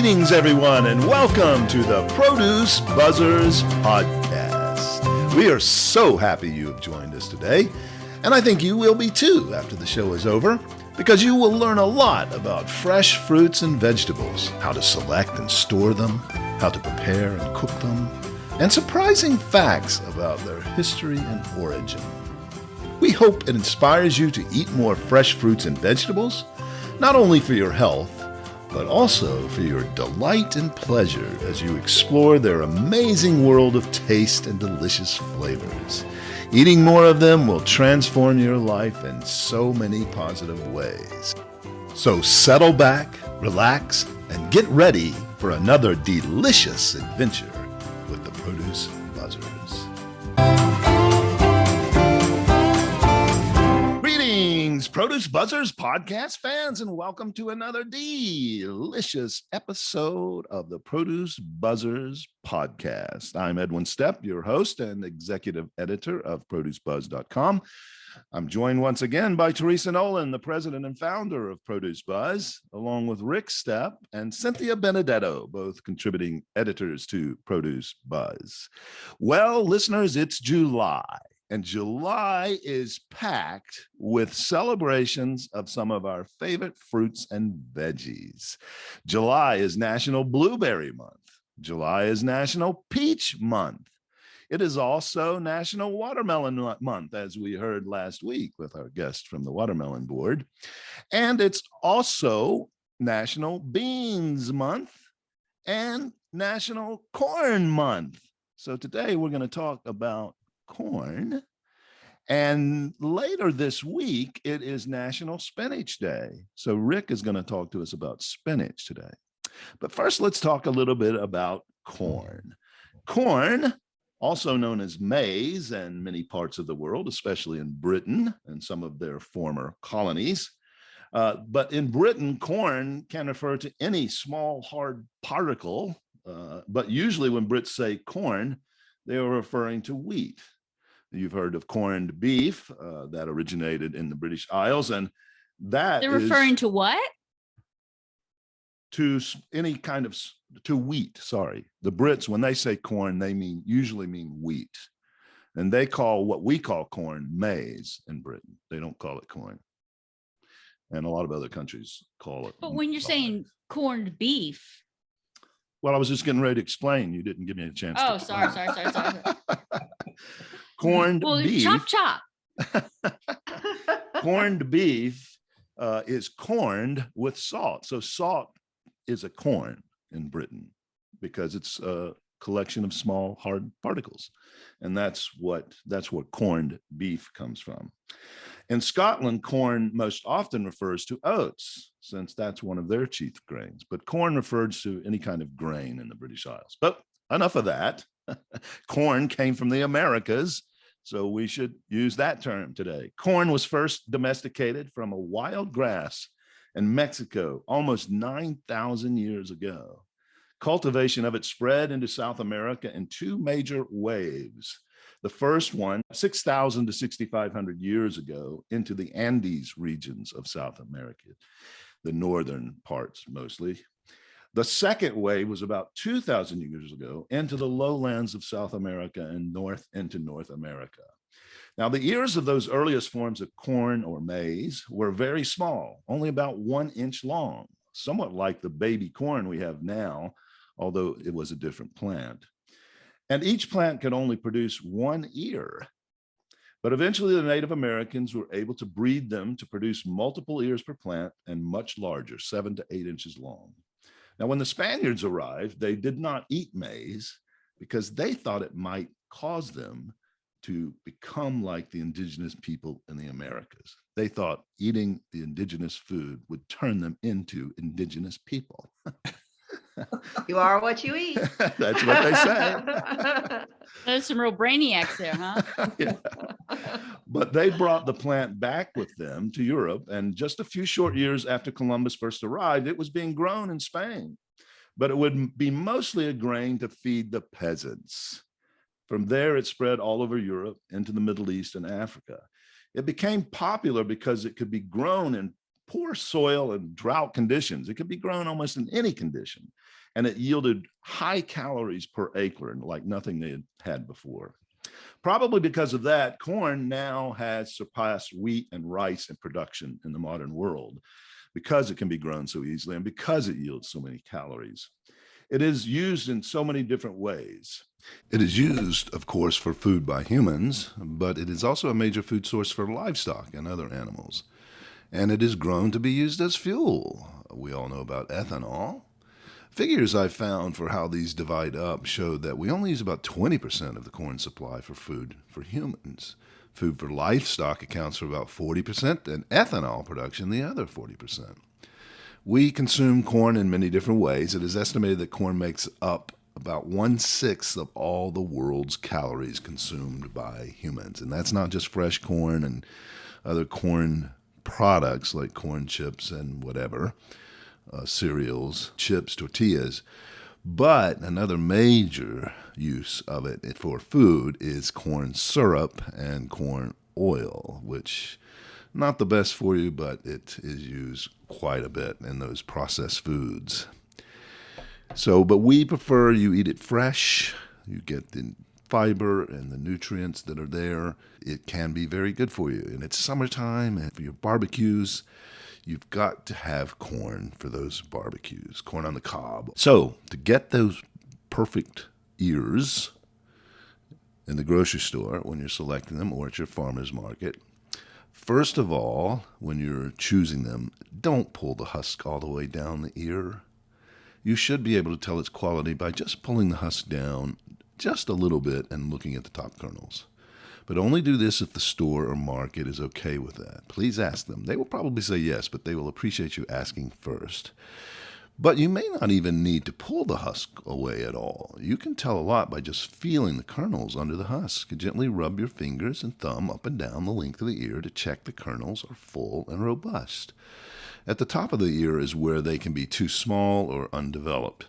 Greetings, everyone, and welcome to the Produce Buzzers podcast. We are so happy you have joined us today, and I think you will be too after the show is over, because you will learn a lot about fresh fruits and vegetables, how to select and store them, how to prepare and cook them, and surprising facts about their history and origin. We hope it inspires you to eat more fresh fruits and vegetables, not only for your health, but also for your delight and pleasure as you explore their amazing world of taste and delicious flavors. Eating more of them will transform your life in so many positive ways. So settle back, relax, and get ready for another delicious adventure with the Produce Buzzers. Greetings, Produce Buzzers podcast fans, and welcome to another delicious episode of the Produce Buzzers podcast. I'm Edwin Stepp, your host and executive editor of ProduceBuzz.com. I'm joined once again by Teresa Nolan, the president and founder of Produce Buzz, along with Rick Stepp and Cynthia Benedetto, both contributing editors to Produce Buzz. Well, listeners, it's July. And July is packed with celebrations of some of our favorite fruits and veggies. July is National Blueberry Month. July is National Peach Month. It is also National Watermelon Month, as we heard last week with our guest from the Watermelon Board. And it's also National Beans Month and National Corn Month. So today we're going to talk about corn, and later this week it is National Spinach Day. So Rick is going to talk to us about spinach today. But first, let's talk a little bit about corn. Corn, also known as maize in many parts of the world, especially in Britain and some of their former colonies. But in Britain, corn can refer to any small, hard particle. But usually when Brits say corn, they are referring to wheat. You've heard of corned beef that originated in the British Isles, and that they're referring to what? To any kind of to wheat. Sorry, the Brits, when they say corn, they usually mean wheat, and they call what we call corn maize in Britain. They don't call it corn, and a lot of other countries call it. But when you're saying corned beef, well, I was just getting ready to explain. You didn't give me a chance. Oh, sorry. Corned beef. Chop. Corned beef is corned with salt. So salt is a corn in Britain because it's a collection of small, hard particles. And that's what corned beef comes from. In Scotland, corn most often refers to oats, since that's one of their chief grains. But corn refers to any kind of grain in the British Isles. But enough of that. Corn came from the Americas, so we should use that term today. Corn was first domesticated from a wild grass in Mexico almost 9,000 years ago. Cultivation of it spread into South America in two major waves. The first one, 6,000 to 6,500 years ago, into the Andes regions of South America, the northern parts mostly. The second wave was about 2,000 years ago into the lowlands of South America and into North America. Now, the ears of those earliest forms of corn or maize were very small, only about 1 inch long, somewhat like the baby corn we have now, although it was a different plant. And each plant could only produce one ear. But eventually the Native Americans were able to breed them to produce multiple ears per plant and much larger, 7 to 8 inches long. Now, when the Spaniards arrived, they did not eat maize because they thought it might cause them to become like the indigenous people in the Americas. They thought eating the indigenous food would turn them into indigenous people. You are what you eat. That's what they say. There's some real brainiacs there, huh? Yeah. But they brought the plant back with them to Europe, and just a few short years after Columbus first arrived, it was being grown in Spain. But it would be mostly a grain to feed the peasants. From there, it spread all over Europe into the Middle East and Africa. It became popular because it could be grown in poor soil and drought conditions. It could be grown almost in any condition. And it yielded high calories per acre, like nothing they had before. Probably because of that, corn now has surpassed wheat and rice in production in the modern world, because it can be grown so easily and because it yields so many calories. It is used in so many different ways. It is used, of course, for food by humans, but it is also a major food source for livestock and other animals. And it is grown to be used as fuel. We all know about ethanol. Figures I found for how these divide up showed that we only use about 20% of the corn supply for food for humans. Food for livestock accounts for about 40%, and ethanol production the other 40%. We consume corn in many different ways. It is estimated that corn makes up about 1/6 of all the world's calories consumed by humans. And that's not just fresh corn and other corn products like corn chips and whatever, cereals, chips, tortillas. But another major use of it for food is corn syrup and corn oil, which not the best for you, but it is used quite a bit in those processed foods. But we prefer you eat it fresh. You get the fiber and the nutrients that are there. It can be very good for you. And it's summertime, and for your barbecues, you've got to have corn for those barbecues, corn on the cob. So to get those perfect ears in the grocery store when you're selecting them, or at your farmer's market, first of all, when you're choosing them, don't pull the husk all the way down the ear. You should be able to tell its quality by just pulling the husk down just a little bit and looking at the top kernels. But only do this if the store or market is okay with that. Please ask them. They will probably say yes, but they will appreciate you asking first. But you may not even need to pull the husk away at all. You can tell a lot by just feeling the kernels under the husk. Gently rub your fingers and thumb up and down the length of the ear to check the kernels are full and robust. At the top of the ear is where they can be too small or undeveloped.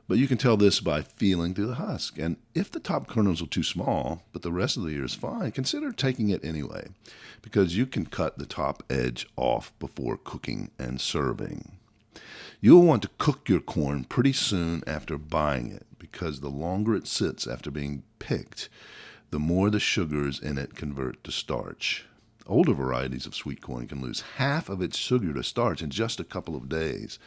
But you can tell this by feeling through the husk. And if the top kernels are too small, but the rest of the ear is fine, consider taking it anyway, because you can cut the top edge off before cooking and serving. You'll want to cook your corn pretty soon after buying it, because the longer it sits after being picked, the more the sugars in it convert to starch. Older varieties of sweet corn can lose half of its sugar to starch in just a couple of days.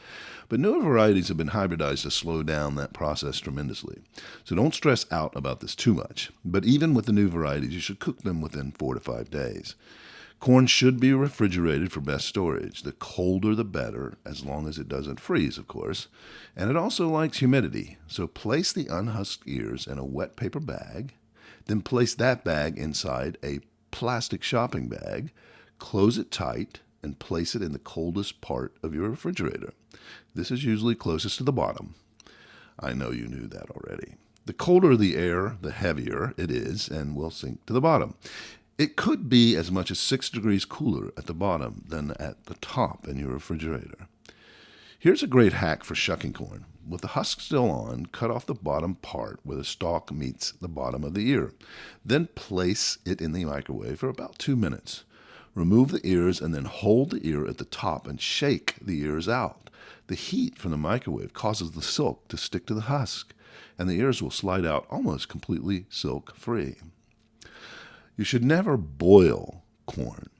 But newer varieties have been hybridized to slow down that process tremendously. So don't stress out about this too much. But even with the new varieties, you should cook them within 4 to 5 days. Corn should be refrigerated for best storage. The colder the better, as long as it doesn't freeze, of course. And it also likes humidity. So place the unhusked ears in a wet paper bag, then place that bag inside a plastic shopping bag, close it tight, and place it in the coldest part of your refrigerator. This is usually closest to the bottom. I know you knew that already. The colder the air, the heavier it is and will sink to the bottom. It could be as much as 6 degrees cooler at the bottom than at the top in your refrigerator. Here's a great hack for shucking corn. With the husk still on, cut off the bottom part where the stalk meets the bottom of the ear. Then place it in the microwave for about 2 minutes. Remove the ears and then hold the ear at the top and shake the ears out. The heat from the microwave causes the silk to stick to the husk, and the ears will slide out almost completely silk-free. You should never boil corn.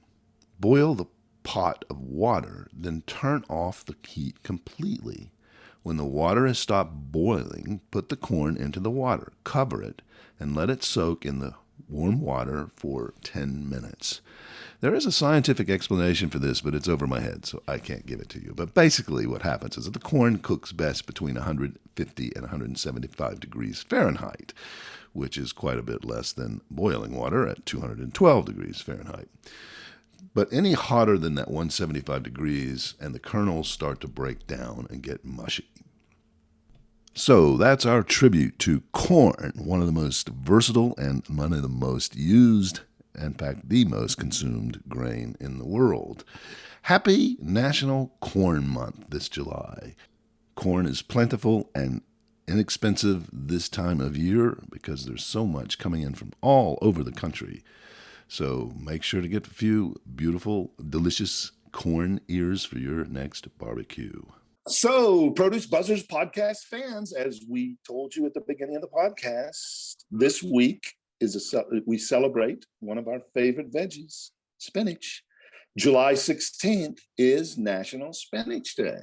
Boil the pot of water, then turn off the heat completely. When the water has stopped boiling, put the corn into the water, cover it, and let it soak in the warm water for 10 minutes. There is a scientific explanation for this, but it's over my head, so I can't give it to you. But basically what happens is that the corn cooks best between 150 and 175 degrees Fahrenheit, which is quite a bit less than boiling water at 212 degrees Fahrenheit. But any hotter than that 175 degrees, and the kernels start to break down and get mushy. So that's our tribute to corn, one of the most versatile and one of the most used, in fact, the most consumed grain in the world. Happy National Corn Month this July. Corn is plentiful and inexpensive this time of year because there's so much coming in from all over the country. So make sure to get a few beautiful, delicious corn ears for your next barbecue. So, Produce Buzzers podcast fans, as we told you at the beginning of the podcast, this week we celebrate one of our favorite veggies, spinach. July 16th is National Spinach Day.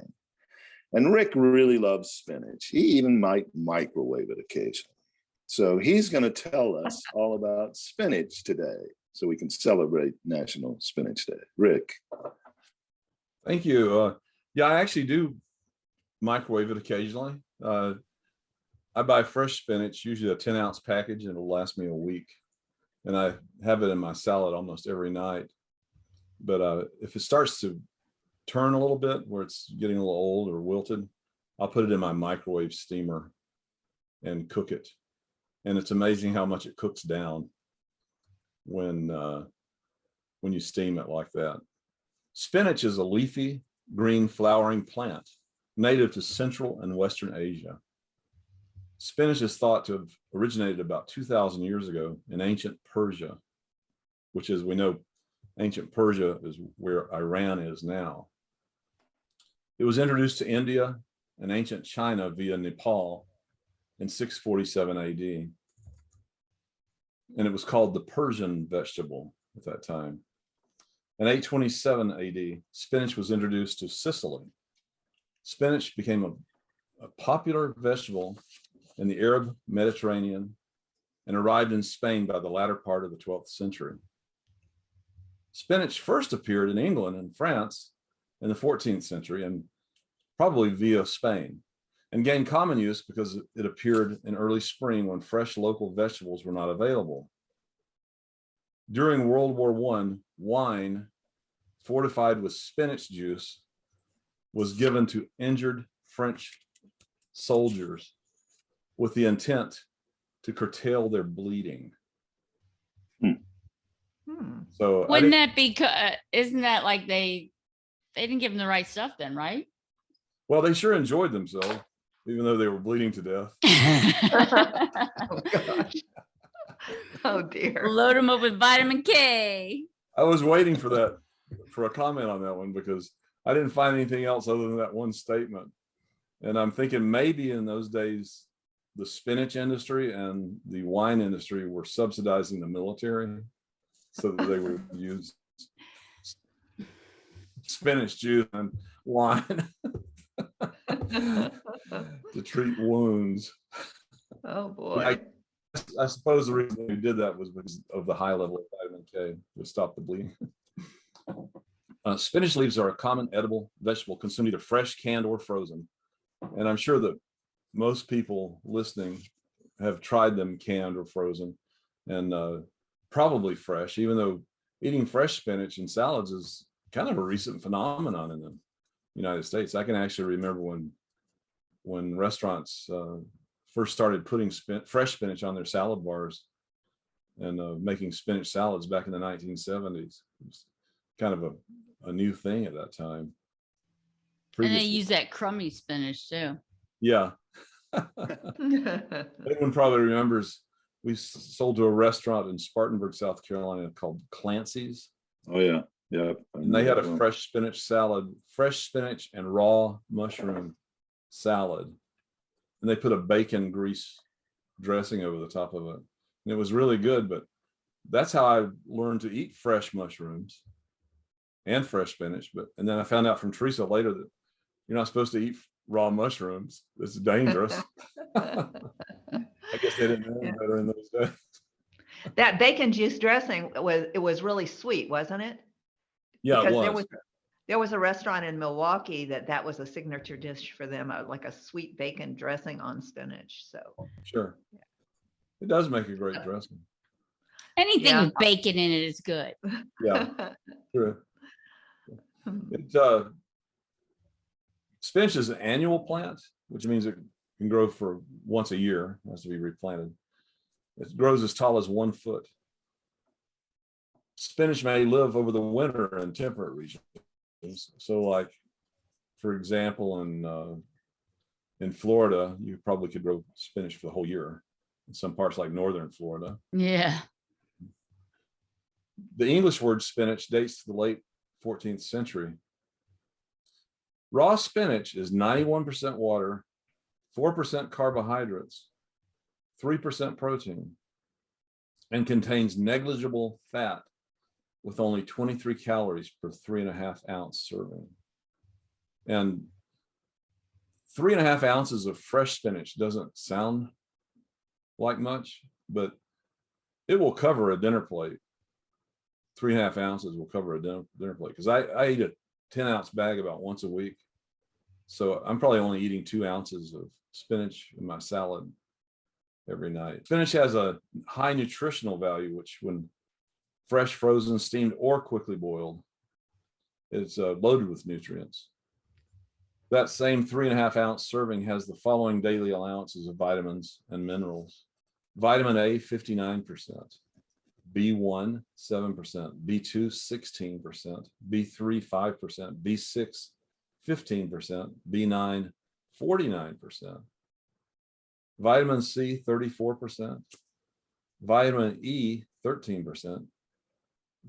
And Rick really loves spinach. He even might microwave it occasionally. So he's going to tell us all about spinach today so we can celebrate National Spinach Day. Rick. Thank you. Yeah, I actually do microwave it occasionally. I buy fresh spinach, usually a 10-ounce package, and it'll last me a week. And I have it in my salad almost every night. But if it starts to turn a little bit, where it's getting a little old or wilted, I'll put it in my microwave steamer and cook it. And it's amazing how much it cooks down when you steam it like that. Spinach is a leafy, green, flowering plant native to Central and Western Asia. Spinach is thought to have originated about 2,000 years ago in ancient Persia, which, as we know, ancient Persia is where Iran is now. It was introduced to India and ancient China via Nepal in 647 AD. And it was called the Persian vegetable at that time. In 827 AD, spinach was introduced to Sicily. Spinach became a popular vegetable in the Arab Mediterranean and arrived in Spain by the latter part of the 12th century. Spinach first appeared in England and France in the 14th century, and probably via Spain, and gained common use because it appeared in early spring when fresh local vegetables were not available. During World War I, wine fortified with spinach juice was given to injured French soldiers with the intent to curtail their bleeding. So wouldn't that be, isn't that like they didn't give them the right stuff then, right? Well, they sure enjoyed themselves, even though they were bleeding to death. Oh, gosh. Oh, dear. Load them up with vitamin K. I was waiting for a comment on that one because I didn't find anything else other than that one statement. And I'm thinking maybe in those days, the spinach industry and the wine industry were subsidizing the military so that they would use spinach juice and wine to treat wounds. Oh, boy. I suppose the reason we did that was because of the high level of vitamin K to stop the bleeding. Spinach leaves are a common edible vegetable consumed either fresh, canned, or frozen. And I'm sure that most people listening have tried them canned or frozen, and probably fresh, even though eating fresh spinach in salads is kind of a recent phenomenon in the United States. I can actually remember when restaurants first started putting fresh spinach on their salad bars and making spinach salads back in the 1970s. It was kind of a new thing at that time. And they use that crummy spinach too. Yeah. Everyone probably remembers we sold to a restaurant in Spartanburg, South Carolina called Clancy's. Oh, yeah. Yeah. And they had a fresh spinach salad, fresh spinach and raw mushroom salad. And they put a bacon grease dressing over the top of it. And it was really good, but that's how I learned to eat fresh mushrooms and fresh spinach. And then I found out from Teresa later that you're not supposed to eat raw mushrooms. It's dangerous. I guess they didn't know any better in those days. That bacon juice dressing was really sweet, wasn't it? Yeah, because it was. There was a restaurant in Milwaukee that was a signature dish for them, like a sweet bacon dressing on spinach. So Sure. Yeah. It does make a great dressing. Anything with bacon in it is good. Yeah, true. Spinach is an annual plant, which means it can grow for once a year. It has to be replanted. It grows as tall as 1 foot. Spinach may live over the winter in temperate regions. So, like, for example, in Florida, you probably could grow spinach for the whole year. In some parts like northern Florida. Yeah. The English word spinach dates to the late 14th century. Raw spinach is 91% water, 4% carbohydrates, 3% protein, and contains negligible fat with only 23 calories per 3.5 ounce serving. And 3.5 ounces of fresh spinach doesn't sound like much, but it will cover a dinner plate. 3.5 ounces will cover a dinner plate, because I eat a 10-ounce bag about once a week. So I'm probably only eating 2 ounces of spinach in my salad every night. Spinach has a high nutritional value, which when fresh, frozen, steamed, or quickly boiled, it's loaded with nutrients. That same 3.5 ounce serving has the following daily allowances of vitamins and minerals. Vitamin A, 59%, B1, 7%, B2, 16%, B3, 5%, B6, 15%, B9, 49%, vitamin C, 34%, vitamin E, 13%,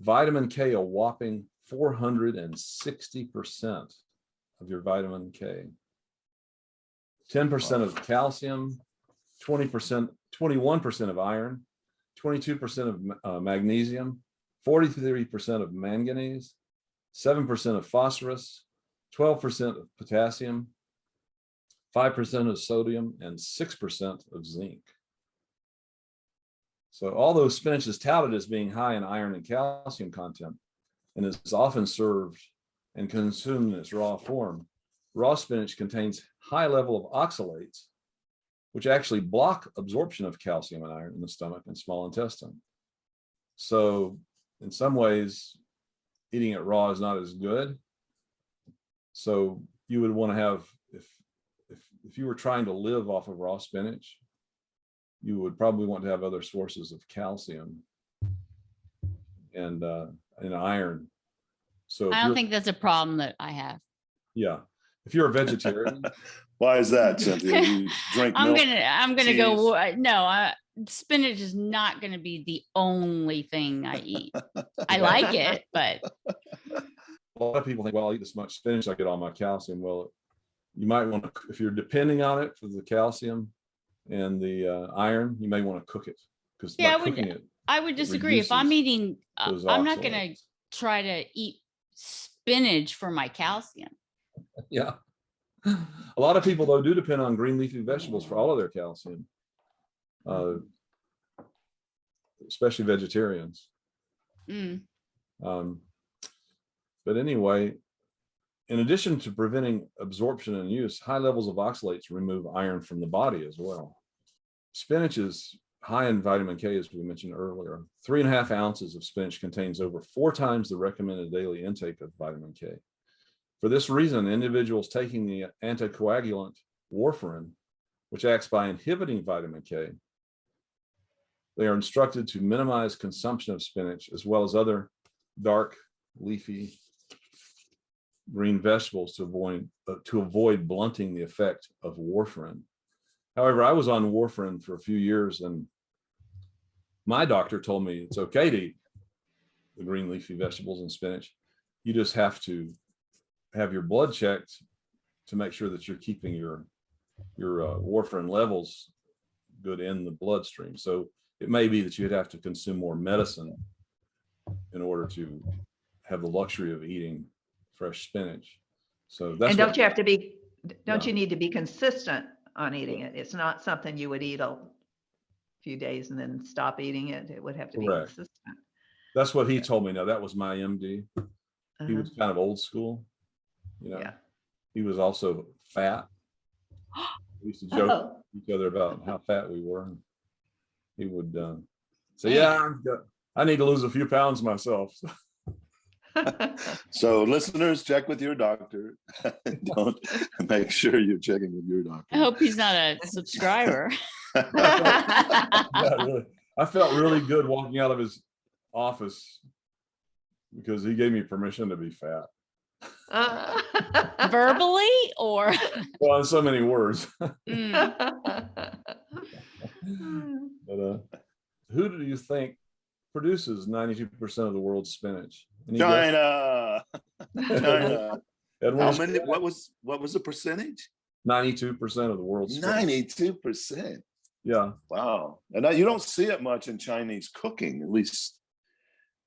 vitamin K, a whopping 460% of your vitamin K, 10% of calcium, 20%, 21% of iron, 22% of magnesium, 43% of manganese, 7% of phosphorus, 12% of potassium, 5% of sodium, and 6% of zinc. So although spinach is touted as being high in iron and calcium content, and is often served and consumed in its raw form, raw spinach contains high level of oxalates, which actually block absorption of calcium and iron in the stomach and small intestine. So in some ways, eating it raw is not as good. So you would want to have, if you were trying to live off of raw spinach, you would probably want to have other sources of calcium and iron. So I don't think that's a problem that I have. yeah, if you're a vegetarian, Why is that, Cynthia? You drink milk? I'm gonna go. No, spinach is not gonna be the only thing I eat. I like it, but a lot of people think, well, I'll eat this much spinach, I get all my calcium. Well, you might want to, if you're depending on it for the calcium and the iron, you may want to cook it, because yeah, by cooking it, I would disagree. If I'm reduces eating, those I'm not gonna oxalates. try to eat spinach for my calcium. Yeah. A lot of people, though, do depend on green leafy vegetables for all of their calcium, especially vegetarians. Mm. But anyway, in addition to preventing absorption and use, high levels of oxalates remove iron from the body as well. Spinach is high in vitamin K, as we mentioned earlier. 3.5 ounces of spinach contains over 4 times the recommended daily intake of vitamin K. For this reason, individuals taking the anticoagulant warfarin, which acts by inhibiting vitamin K, they are instructed to minimize consumption of spinach, as well as other dark leafy green vegetables to avoid blunting the effect of warfarin. However, I was on warfarin for a few years, and my doctor told me it's okay to eat the green leafy vegetables and spinach. You just have to have your blood checked to make sure that you're keeping your warfarin levels good in the bloodstream. So it may be that you'd have to consume more medicine in order to have the luxury of eating fresh spinach. So that's, And don't you have to be, don't Yeah. you need to be consistent on eating it? It's not something you would eat a few days and then stop eating it. It would have to be Correct. consistent. that's what he told me. Now, that was my MD. He Uh-huh. was kind of old school, you know. Yeah. He was also fat. We used to joke Oh. with each other about how fat we were. He would say, yeah, I need to lose a few pounds myself. So listeners, check with your doctor. Don't make sure you're checking with your doctor. I hope he's not a subscriber. Yeah, really. I felt really good walking out of his office because he gave me permission to be fat. Verbally or Well, in so many words. Mm. But who do you think produces 92% of the world's spinach? Any guesses? China. China. How Edward's many? What was the percentage? 92% of the world's spinach. 92%. Yeah. Wow. And you don't see it much in Chinese cooking, at least,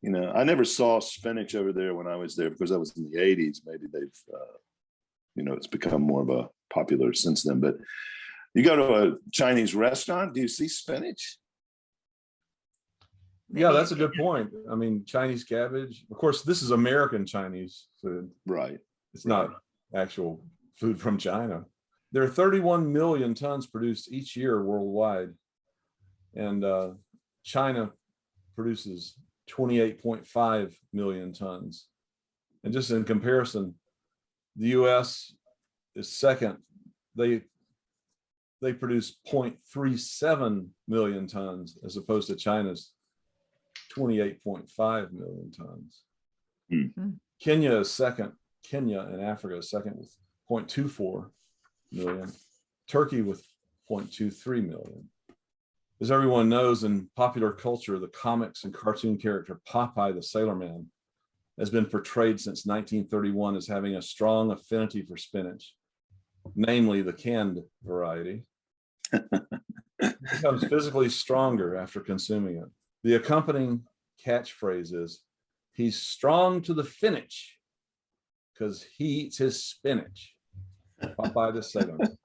I never saw spinach over there when I was there because I was in the 80s. Maybe they've, it's become more of a popular since then. But you go to a Chinese restaurant, do you see spinach? Yeah, that's a good point. I mean, Chinese cabbage. Of course, this is American Chinese food. Right. It's not actual food from China. There are 31 million tons produced each year worldwide. And China produces 28.5 million tons. And just in comparison, the US is second. They produce 0.37 million tons as opposed to China's 28.5 million tons. Hmm. Kenya is second. Kenya in Africa is second with 0.24 million. Turkey with 0.23 million. As everyone knows, in popular culture, the comics and cartoon character Popeye the Sailor Man has been portrayed since 1931 as having a strong affinity for spinach, namely the canned variety. He becomes physically stronger after consuming it. The accompanying catchphrase is, "He's strong to the finish because he eats his spinach." Popeye the Sailor Man.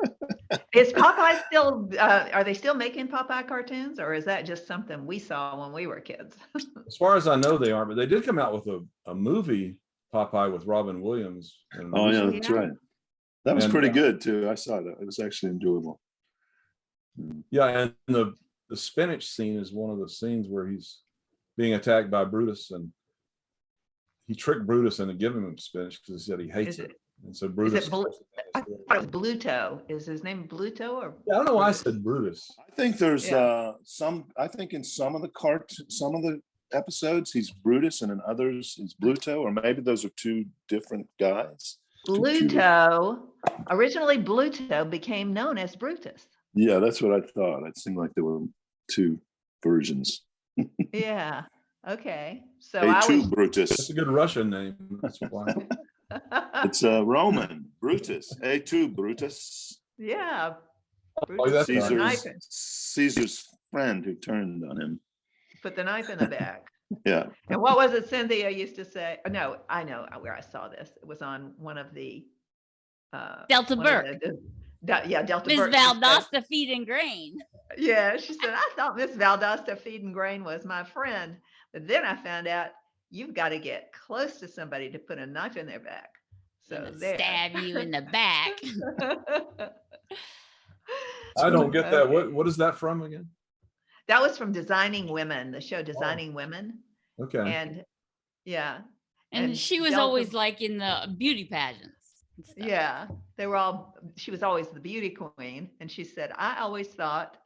Is Popeye still, are they still making Popeye cartoons, or is that just something we saw when we were kids? As far as I know, they are, but they did come out with a movie, Popeye, with Robin Williams. Oh, yeah, that's right. That was And, pretty good, too. I saw that. It was actually enjoyable. Yeah, and the spinach scene is one of the scenes where he's being attacked by Brutus, and he tricked Brutus into giving him spinach because he said he hates it. And so Brutus. I thought it was Bluto. Is his name Bluto or? Yeah, I don't know why I said Brutus. I think there's I think in some of the episodes, he's Brutus, and in others, he's Bluto, or maybe those are two different guys. Bluto, originally Bluto became known as Brutus. Yeah, that's what I thought. It seemed like there were two versions. Yeah. Okay. So A2 Brutus. That's a good Russian name. That's why. It's Roman Brutus. A2 Brutus. Yeah. That's Caesar's friend who turned on him. Put the knife in the back. Yeah. And what was it Cynthia used to say? No, I know where I saw this. It was on one of the Delta Burke. Delta Miss Burke. Valdosta Feed and Grain. Yeah, she said, I thought Miss Valdosta Feed and Grain was my friend. But then I found out you've got to get close to somebody to put a knife in their back. So there. Stab you in the back. I don't get that. What is that from again? That was from Designing Women, the show Designing Women. Okay. And yeah. And she was always like in the beauty pageants. Yeah, she was always the beauty queen. And she said, I always thought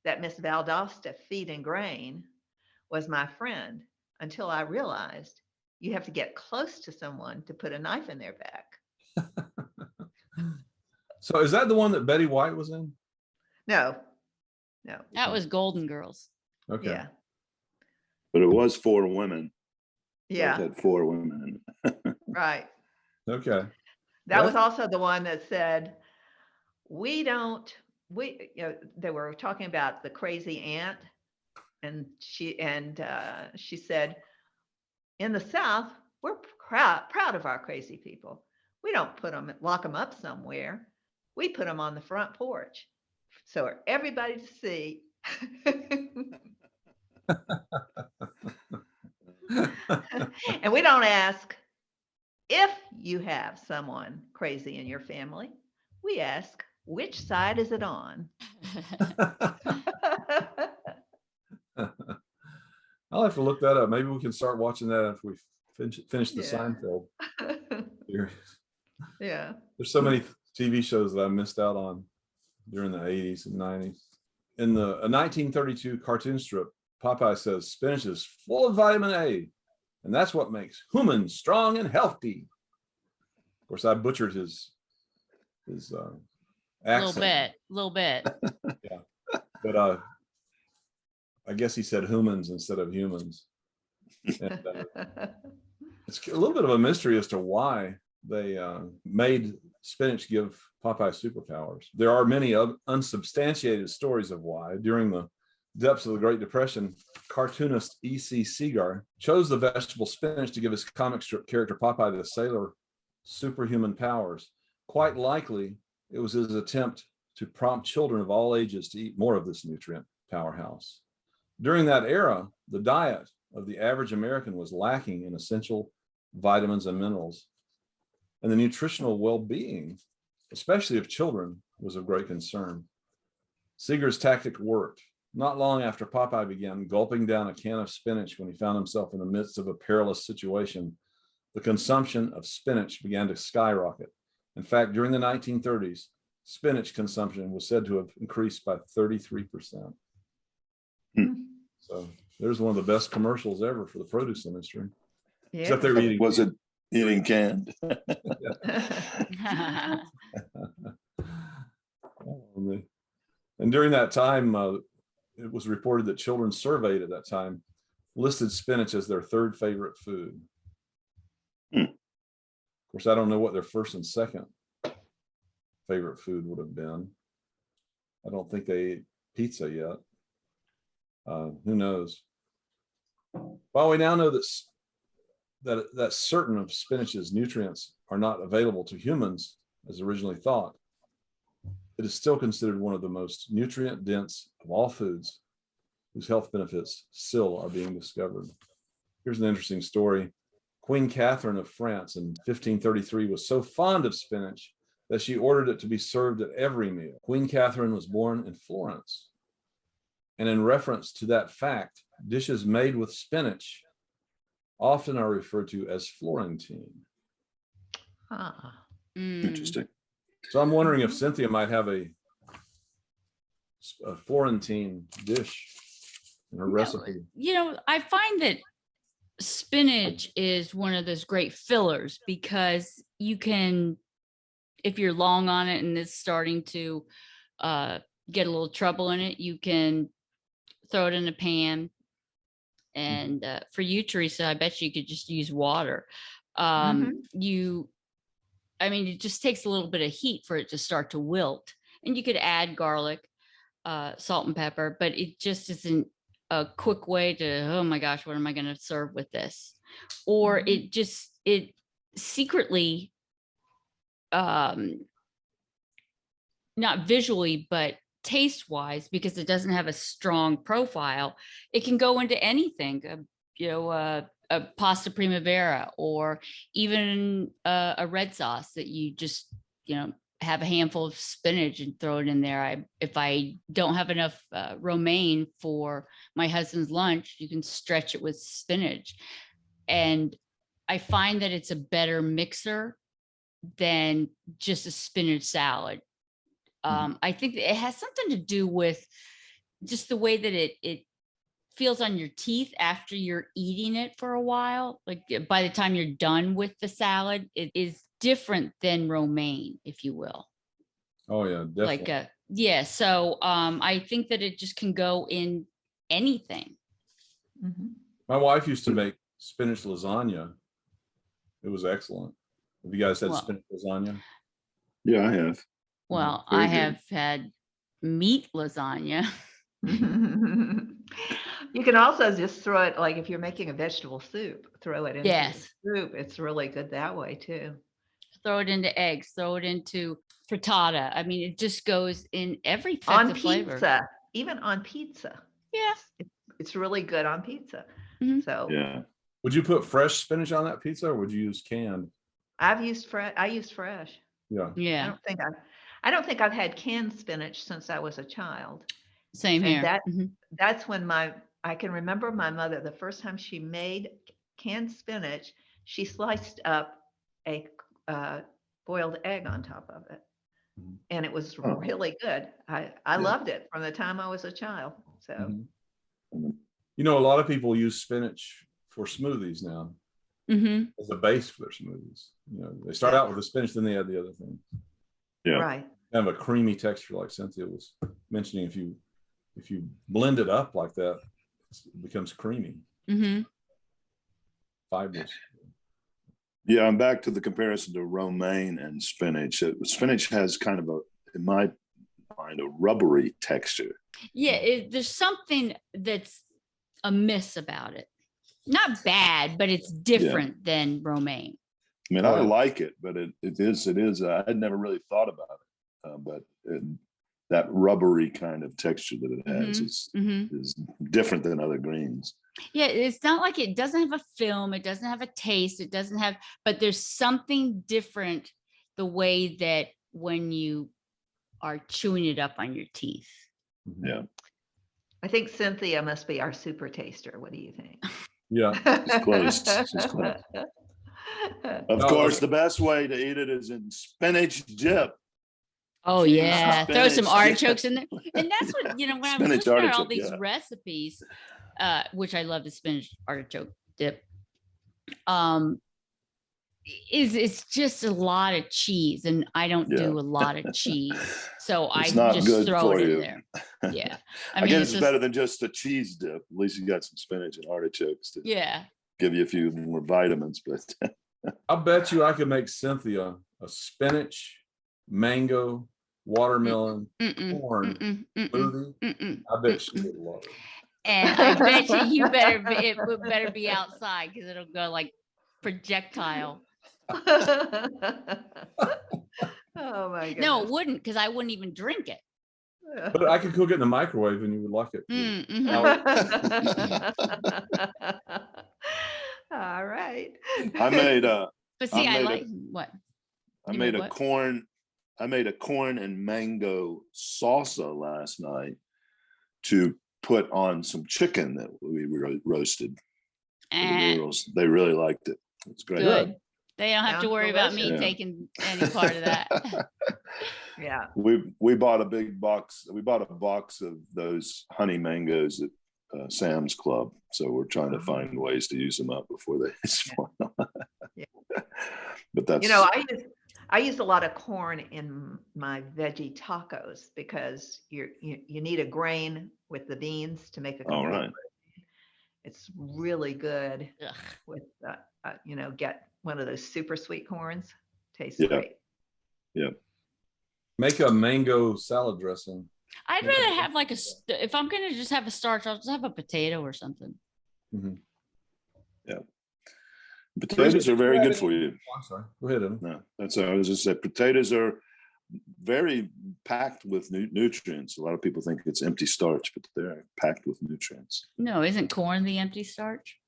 that Miss Valdosta Feed and Grain was my friend until I realized you have to get close to someone to put a knife in their back. So is that the one that Betty White was in? No. That was Golden Girls. Okay. Yeah. But it was 4 women. Yeah. It had 4 women in it. Right. Okay. That was also the one that said, they were talking about the crazy aunt, and she said, in the South, we're proud of our crazy people. We don't lock them up somewhere. We put them on the front porch so everybody to see. And we don't ask if you have someone crazy in your family. We ask, which side is it on? I'll have to look that up. Maybe we can start watching that after we finish the Yeah. Seinfeld series. Yeah. There's so many TV shows that I missed out on during the 80s and 90s. In a 1932 cartoon strip, Popeye says spinach is full of vitamin A, and that's what makes humans strong and healthy. Of course, I butchered his accent. Little bit. Yeah, but I guess he said humans instead of humans. And, It's a little bit of a mystery as to why they made spinach give Popeye superpowers. There are many unsubstantiated stories of why. During the depths of the Great Depression, cartoonist E.C. Segar chose the vegetable spinach to give his comic strip character Popeye the Sailor superhuman powers. Quite likely, it was his attempt to prompt children of all ages to eat more of this nutrient powerhouse. During that era, the diet of the average American was lacking in essential vitamins and minerals, and the nutritional well-being, especially of children, was of great concern. Segar's tactic worked. Not long after Popeye began gulping down a can of spinach when he found himself in the midst of a perilous situation, the consumption of spinach began to skyrocket. In fact, during the 1930s, spinach consumption was said to have increased by 33%. So there's one of the best commercials ever for the produce industry. Yeah. Except they were eating. Was it eating canned? And during that time, it was reported that children surveyed at that time listed spinach as their third favorite food. Of course, I don't know what their first and second favorite food would have been. I don't think they ate pizza yet. Who knows? Well, we now know that certain of spinach's nutrients are not available to humans as originally thought. It is still considered one of the most nutrient dense of all foods whose health benefits still are being discovered. Here's an interesting story. Queen Catherine of France in 1533 was so fond of spinach that she ordered it to be served at every meal. Queen Catherine was born in Florence. And in reference to that fact, dishes made with spinach often are referred to as Florentine. Interesting. So I'm wondering if Cynthia might have a Florentine dish in her recipe. I find that spinach is one of those great fillers because you can, if you're long on it and it's starting to get a little trouble in it, you can throw it in a pan. And for you, Teresa, I bet you could just use water. It just takes a little bit of heat for it to start to wilt. And you could add garlic, salt and pepper, but it just isn't a quick way to, oh my gosh, what am I going to serve with this? Or it secretly, not visually, but taste wise, because it doesn't have a strong profile, it can go into anything, a pasta primavera, or even a red sauce that you just, have a handful of spinach and throw it in there. If I don't have enough romaine for my husband's lunch, you can stretch it with spinach. And I find that it's a better mixer than just a spinach salad. I think it has something to do with just the way that it feels on your teeth after you're eating it for a while. Like by the time you're done with the salad, it is different than romaine, if you will. Oh yeah, definitely. So I think that it just can go in anything. My wife used to make spinach lasagna. It was excellent. Have you guys had spinach lasagna? Yeah, I have. Well, Very I good. have had meat lasagna. You can also just throw it, like if you're making a vegetable soup, throw it into the soup. It's really good that way too. Throw it into eggs, throw it into frittata. I mean, it just goes in every On flavor. pizza, even on pizza. Yeah. It's really good on pizza. So Yeah. Would you put fresh spinach on that pizza, or would you use canned? I use fresh. Yeah. Yeah. I don't think I've had canned spinach since I was a child. Same here. That's when I can remember my mother, the first time she made canned spinach, she sliced up a boiled egg on top of it. And it was really good. I loved it from the time I was a child. So, a lot of people use spinach for smoothies now as a base for their smoothies. They start out with the spinach, then they add the other thing. Yeah. Right. Kind of a creamy texture, like Cynthia was mentioning. If you blend it up like that, it becomes creamy. Fibrous. Yeah, I'm back to the comparison to romaine and spinach. Spinach has kind of in my mind, a rubbery texture. Yeah, there's something that's amiss about it. Not bad, but it's different than romaine. I mean, Right. I like it, but it is. I had never really thought about it, but that rubbery kind of texture that it has is different than other greens. Yeah, it's not like it doesn't have a film, it doesn't have a taste, it doesn't have, but there's something different the way that when you are chewing it up on your teeth. Yeah, I think Cynthia must be our super taster. What do you think? Yeah. it's close. It's close. Of No, course, the best way to eat it is in spinach dip. Oh Cheese, yeah, throw some spinach, artichokes in there. And that's what, when I was Spinach looking at all artichoke, these yeah. recipes, which I love the spinach artichoke dip, it's just a lot of cheese, and I don't Yeah. do a lot of cheese, so It's I not just good throw for it in you. there. Yeah, I mean, guess it's it's better than just a cheese dip. At least you got some spinach and artichokes to yeah. give you a few more vitamins. But I bet you I could make Cynthia a spinach, mango, watermelon, Mm-mm, corn mm-mm, mm-mm, smoothie. mm-mm, I bet she mm-mm. would love it. And I bet you better it better be outside, because it'll go like projectile. Oh my goodness. No, it wouldn't, because I wouldn't even drink it. But I could cook it in the microwave and you would like it. Mm-hmm. All right. I made But see, I made like what? I You made made a what? corn and mango salsa last night to put on some chicken that we roasted for the And girls. They really liked it. It's great. good. They don't have to Sounds worry about me delicious. taking any part of that. Yeah. We bought a big box. We bought a box of those honey mangoes at Sam's Club. So we're trying to find ways to use them up before they spoil. Yeah. But that's I use a lot of corn in my veggie tacos because you need a grain with the beans to make a all complete right. protein. It's really good Ugh. with get one of those super sweet corns. Tastes Yeah. great. Yeah. Make a mango salad dressing. I'd rather have like if I'm gonna just have a starch, I'll just have a potato or something. Mhm. Yeah. Potatoes are very good for you. Oh, I'm sorry. Go ahead, Evan. No, that's what I was just saying. Potatoes are very packed with nutrients. A lot of people think it's empty starch, but they're packed with nutrients. No, isn't corn the empty starch?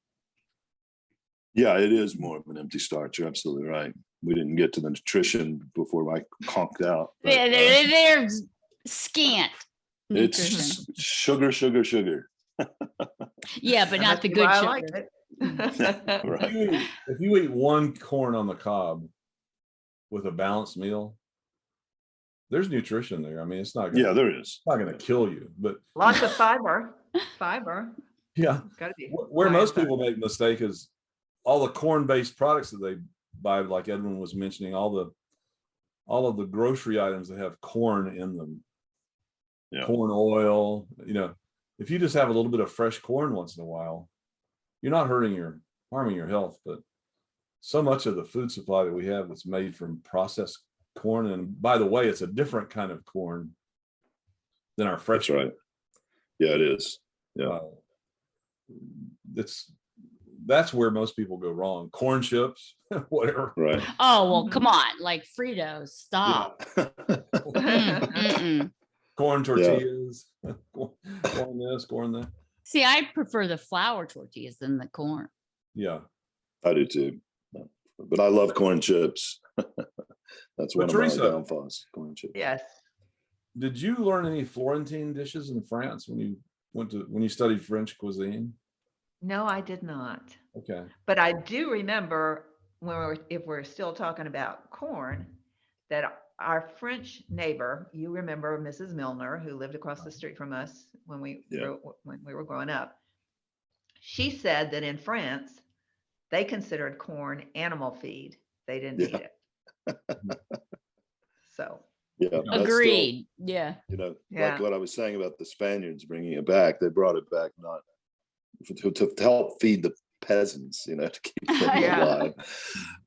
Yeah, it is more of an empty starch. You're absolutely right. We didn't get to the nutrition before I conked out. But, Yeah, they're scant nutrition. it's sugar. Yeah, but That not must the be good why I sugar. like it. Right. If you eat one corn on the cob with a balanced meal, there's nutrition there. I mean, it's not gonna, Yeah, there is. it's not going to kill you, but Lots of fiber. Fiber. yeah, It's gotta be where high most in people make a mistake is all the corn-based products that they buy, like Edwin was mentioning, all of the grocery items that have corn in them. Yeah. Corn oil, if you just have a little bit of fresh corn once in a while, you're not harming your health. But so much of the food supply that we have that's made from processed corn, and by the way, it's a different kind of corn than our fresh. That's right. Yeah, it is. Yeah. That's where most people go wrong. Corn chips, whatever. Right. Oh, well, come on, like Fritos, stop. Mm-mm. Corn tortillas, corn this, corn that. See, I prefer the flour tortillas than the corn. Yeah. I do too. But I love corn chips. That's one of my Teresa, downfalls. Corn chips. Yes. Did you learn any Florentine dishes in France when you studied French cuisine? No, I did not. Okay. But I do remember if we're still talking about corn, that our French neighbor, you remember Mrs. Milner, who lived across the street from us when we were growing up. She said that in France, they considered corn animal feed. They didn't eat it. So. Yeah. Agreed. Yeah. Like what I was saying about the Spaniards bringing it back, they brought it back not to help feed peasants, to keep them Yeah. alive,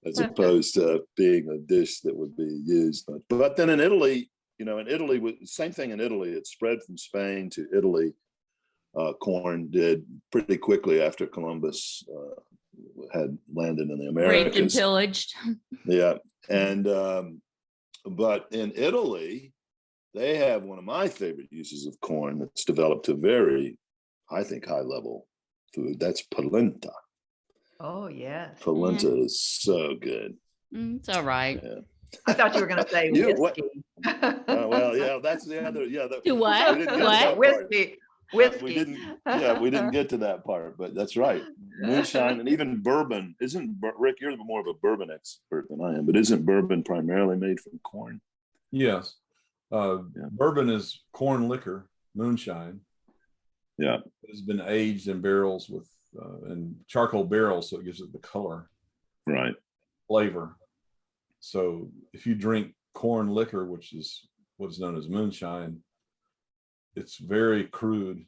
as opposed to being a dish that would be used. But then in Italy, same thing in Italy. It spread from Spain to Italy. Corn did pretty quickly after Columbus had landed in the Raped and Americas. pillaged. Yeah, and but in Italy, they have one of my favorite uses of corn that's developed to very, I think, high level food. That's polenta. Oh, yes. Polenta is so good. It's all right. Yeah. I thought you were going to say whiskey. Well, yeah, that's the other. Yeah, Do what? we didn't get to What? that part. Whiskey. Whiskey. We didn't. Yeah, we didn't get to that part, but that's right. Moonshine and even bourbon Rick? You're more of a bourbon expert than I am, but isn't bourbon primarily made from corn? Yes. Bourbon is corn liquor, moonshine. Yeah. It's been aged in barrels with in charcoal barrels, so it gives it the color, Right. flavor. So if you drink corn liquor, which is what's known as moonshine, it's very crude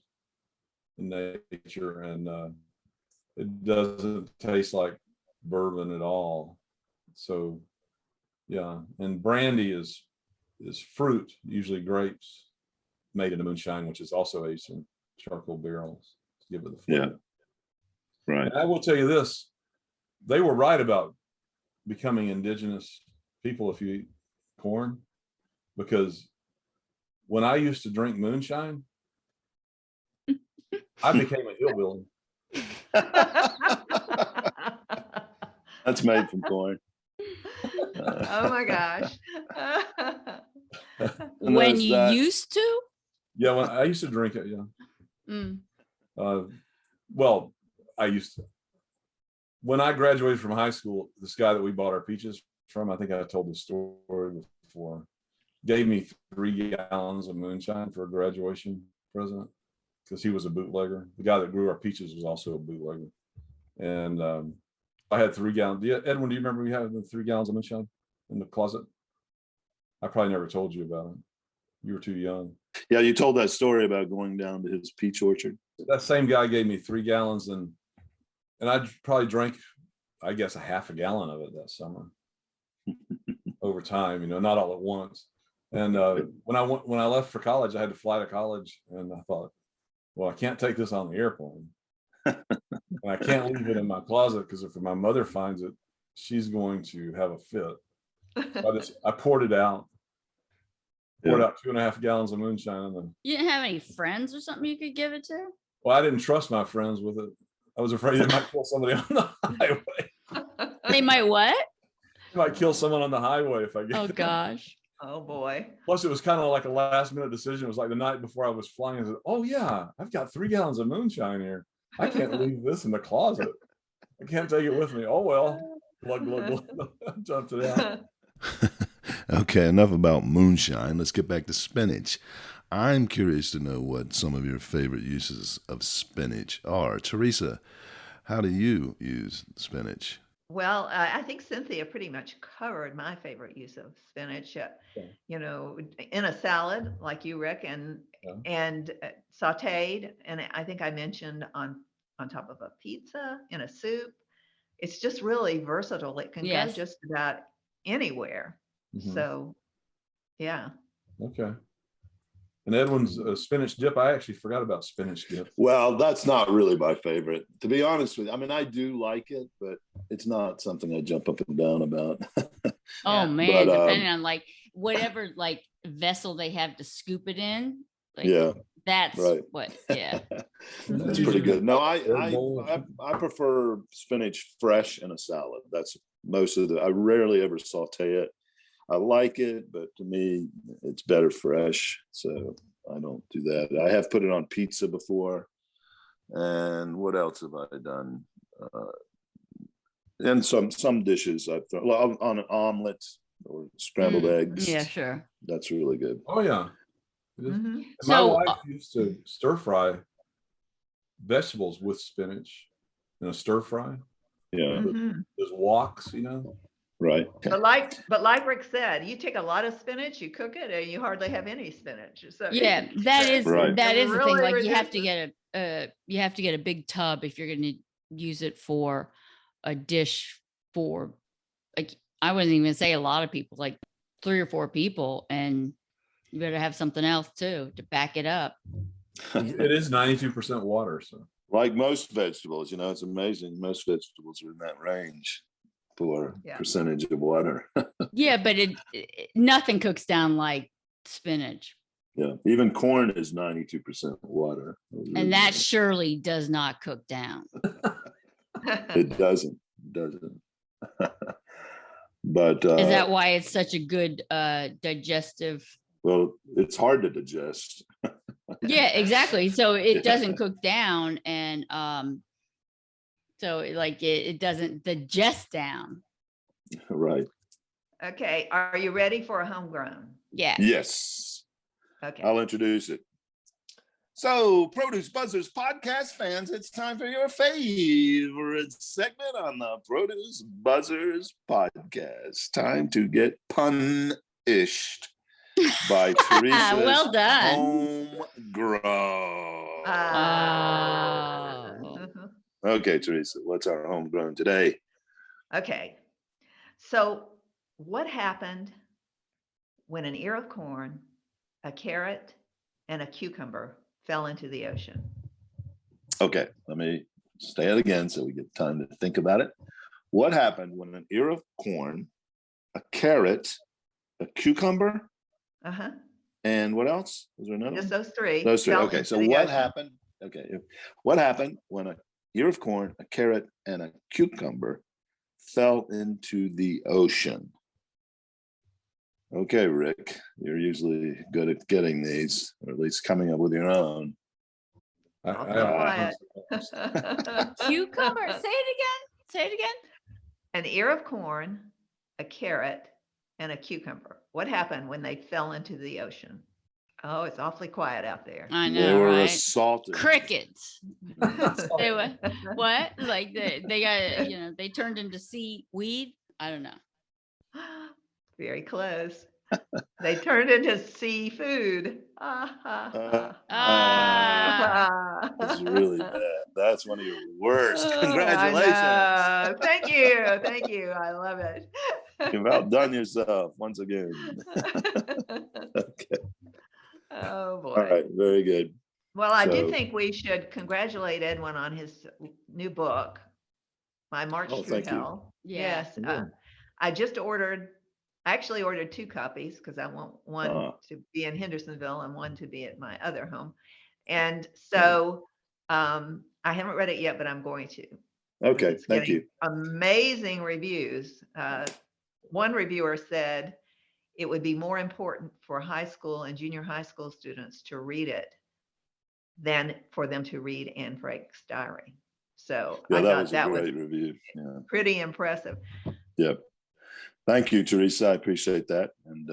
in nature, and it doesn't taste like bourbon at all. So yeah, and brandy is fruit, usually grapes, made into moonshine, which is also aged in charcoal barrels to give it the flavor. Yeah. Right. And I will tell you this, they were right about becoming indigenous people if you eat corn, because when I used to drink moonshine, I became a hillbilly. That's made from corn. Oh my gosh. And When there's you that. used to? Yeah, when I used to drink it, yeah. Mm. Well, I used to. When I graduated from high school, this guy that we bought our peaches from, I think I told this story before, gave me 3 gallons of moonshine for a graduation present because he was a bootlegger. The guy that grew our peaches was also a bootlegger. And I had 3 gallons. Edwin, do you remember we had 3 gallons of moonshine in the closet? I probably never told you about it. You were too young. Yeah, you told that story about going down to his peach orchard. That same guy gave me 3 gallons, and I probably drank, I guess, a half a gallon of it that summer over time, not all at once. And when I left for college, I had to fly to college, and I thought, well, I can't take this on the airplane. And I can't leave it in my closet because if my mother finds it, she's going to have a fit. So I poured it out. Poured out 2.5 gallons of moonshine. And then, You didn't have any friends or something you could give it to? well, I didn't trust my friends with it. I was afraid they might kill somebody on the highway. They might what? They might kill someone on the highway if I get Oh them. gosh. Oh boy. Plus, it was kind of like a last minute decision. It was like the night before I was flying. I said, oh yeah, I've got 3 gallons of moonshine here. I can't leave this in the closet. I can't take it with me. Oh well. Glug, glug, glug. Jumped it out. Okay, enough about moonshine. Let's get back to spinach. I'm curious to know what some of your favorite uses of spinach are. Teresa, how do you use spinach? Well, I think Cynthia pretty much covered my favorite use of spinach. In a salad, like you, Rick, and sautéed, and I think I mentioned on top of a pizza, in a soup. It's just really versatile. It can go just about anywhere. Mm-hmm. So, yeah. Okay. And Edwin's spinach dip, I actually forgot about spinach dip. Well, that's not really my favorite, to be honest with you. I mean, I do like it, but it's not something I jump up and down about. Oh man, But, depending on whatever vessel they have to scoop it in. That's right. what. Yeah. That's pretty good. No, I prefer spinach fresh in a salad. That's I rarely ever saute it. I like it, but to me, it's better fresh. So I don't do that. I have put it on pizza before. And what else have I done? And some dishes I've thrown on an omelet or scrambled eggs. Yeah, sure. That's really good. Oh yeah. Mm-hmm. My wife used to stir fry vegetables with spinach in a stir fry. Yeah. Mm-hmm. Those woks, Right. But like Rick said, you take a lot of spinach, you cook it, and you hardly have any spinach. So Yeah, that is Right. that is the thing. Really Like you have to get a big tub if you're going to use it for a dish for, like, I wouldn't even say a lot of people, like 3 or 4 people, and you better have something else too to back it up. It is 92% water, so. Like most vegetables, it's amazing. Most vegetables are in that range for Yeah. percentage of water. Yeah, but nothing cooks down like spinach. Yeah, even corn is 92% water. And that surely does not cook down. It doesn't. But Is that why it's such a good digestive? well, it's hard to digest. Yeah, exactly. So it doesn't cook down, and so it doesn't digest down. Right. Okay, are you ready for a homegrown? Yeah. Yes. Okay. I'll introduce it. So, Produce Buzzers podcast fans, it's time for your favorite segment on the Produce Buzzers podcast. Time to get pun-ished by Teresa's Well done. homegrown. Oh. Okay, Teresa, what's our homegrown today? Okay, so what happened when an ear of corn, a carrot, and a cucumber fell into the ocean? Okay, let me say it again so we get time to think about it. What happened when an ear of corn, a carrot, a cucumber, Uh-huh. and what else? Was there another Just one? those three. Those three. fell Okay, into so the what ocean. happened? Okay, what happened when an ear of corn, a carrot, and a cucumber fell into the ocean? Okay, Rick, you're usually good at getting these, or at least coming up with your own. Quiet. Cucumber. Say it again. Say it again. An ear of corn, a carrot, and a cucumber. What happened when they fell into the ocean? Oh, it's awfully quiet out there. I They know, were right? assaulted. Crickets. They were what? Like they got, they turned into seaweed. I don't know. Very close. They turned into seafood. It's really bad. That's one of your worst. I Congratulations. know. Thank you. Thank you. I love it. You've outdone yourself once again. Okay. Oh boy. All right. Very good. Well, I do So- think we should congratulate Edwin on his new book, My March Oh, Through thank you. Hell. Yeah. Yes. Yeah. I actually ordered 2 copies because I want one to be in Hendersonville and one to be at my other home. And so I haven't read it yet, but I'm going to. Okay. It's Thank getting you. amazing reviews. One reviewer said it would be more important for high school and junior high school students to read it than for them to read Anne Frank's diary. So Yeah, I that thought was a that was great review. Yeah. pretty impressive. Yep. Thank you, Teresa. I appreciate that. And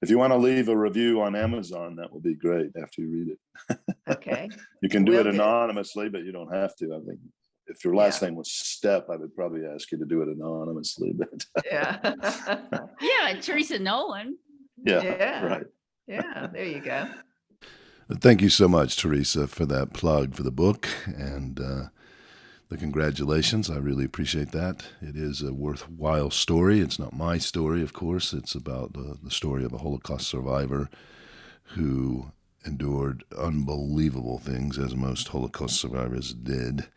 if you want to leave a review on Amazon, that would be great after you read it. Okay. You can do Will it do. anonymously, but you don't have to. I think if your last Yeah. name was Stepp, I would probably ask you to do it anonymously. But Yeah. Yeah, like Teresa Nolan. yeah, Yeah. right. Yeah. There you go. Thank you so much, Teresa, for that plug for the book and the congratulations. I really appreciate that. It is a worthwhile story. It's not my story, of course. It's about the story of a Holocaust survivor who endured unbelievable things, as most Holocaust survivors did.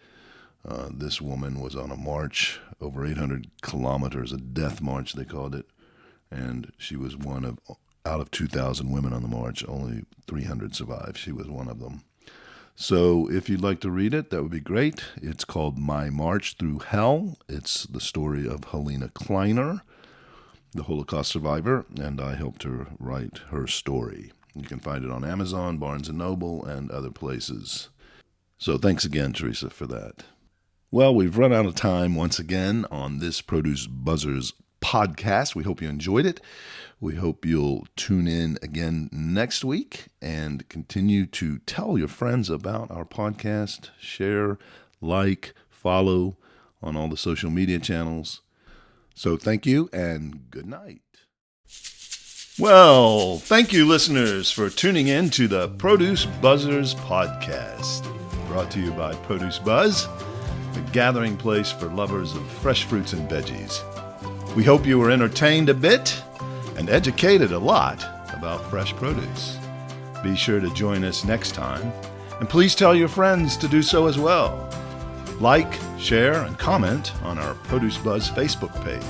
This woman was on a march over 800 kilometers, a death march, they called it. And she was out of 2,000 women on the march, only 300 survived. She was one of them. So if you'd like to read it, that would be great. It's called My March Through Hell. It's the story of Helena Kleiner, the Holocaust survivor, and I helped her write her story. You can find it on Amazon, Barnes & Noble, and other places. So thanks again, Teresa, for that. Well, we've run out of time once again on this Produce Buzzers podcast. We hope you enjoyed it. We hope you'll tune in again next week and continue to tell your friends about our podcast, share, like, follow on all the social media channels. So thank you and good night. Well, thank you, listeners, for tuning in to the Produce Buzzers podcast, brought to you by Produce Buzz. the gathering place for lovers of fresh fruits and veggies. We hope you were entertained a bit and educated a lot about fresh produce. Be sure to join us next time, and please tell your friends to do so as well. Like, share, and comment on our Produce Buzz Facebook page.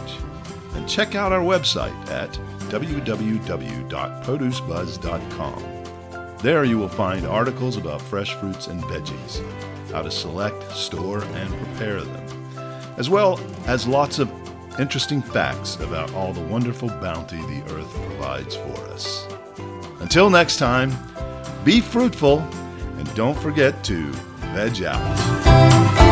And check out our website at www.producebuzz.com. There you will find articles about fresh fruits and veggies, how to select, store, and prepare them, as well as lots of interesting facts about all the wonderful bounty the earth provides for us. Until next time, be fruitful and don't forget to veg out.